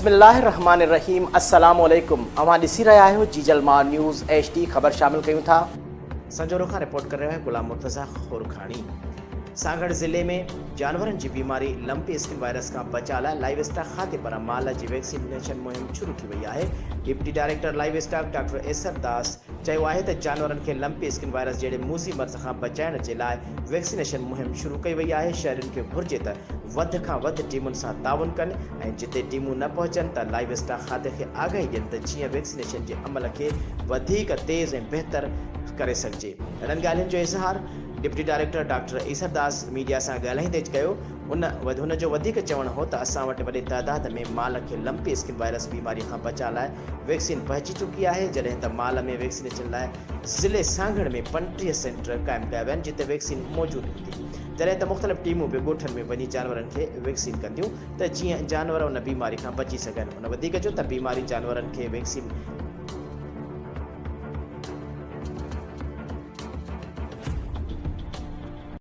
बिस्मिल्लाहिर्रहमानिर्रहीम। अस्सलामुअलैकुम। अवां ॾिसी रहिया आहियो जीजलमार न्यूज़ HD। ख़बर शामिल कयूं था। संजोरो खां रिपोर्ट कर रहे हैं गुलाम मुर्तज़ा खोरखानी। सागड़ ज़िले में जानवरनि जी बीमारी लंपी स्किन वायरस का बचा लाइ लाइव स्टॉक खाते पर माल जी वैक्सीनेशन मुहिम शुरू की वई है। Deputy director livestock doctor एसर दास चयो आहे त जानवरनि खे लंपी स्किन वायरस जहिड़े मूसी मर्ज़ खां बचाइण जे लाइ वैक्सीनेशन मुहिम शुरू कई वई आहे। शहरियुनि खे घुर्जे त वधि खां वधि टीमुनि सां ताउन कनि ऐं जिते टीमूं न पहुचनि त लाइव स्टॉक खाते खे आगाही ॾियनि त जीअं वैक्सीनेशन जे अमल खे वधीक तेज़ ऐं बहितर करे सघिजे। इन्हनि ॻाल्हियुनि जो इज़हार डिप्टी डायरेक्टर डॉक्टर ईसर दास मीडिया सां ॻाल्हाईंदे कयो। हुन जो वधीक चवणु हो त असां वटि वॾे तइदाद में माल खे लंपी स्किन वायरस बीमारी खां बचा लाइ वैक्सीन पहुची चुकी आहे, जॾहिं त माल में वैक्सीनेशन लाइ ज़िले सांगड़ में 35 सेंटर क़ाइमु कया विया आहिनि जिते वैक्सीन मौजूदु हूंदी। जॾहिं त मुख़्तलिफ़ टीमूं बि ॻोठनि में वञी जानवरनि खे वैक्सीन कंदियूं त जीअं जानवर उन बीमारी खां बची सघनि। उन वधीक चयो त बीमारी जानवरनि खे वैक्सीन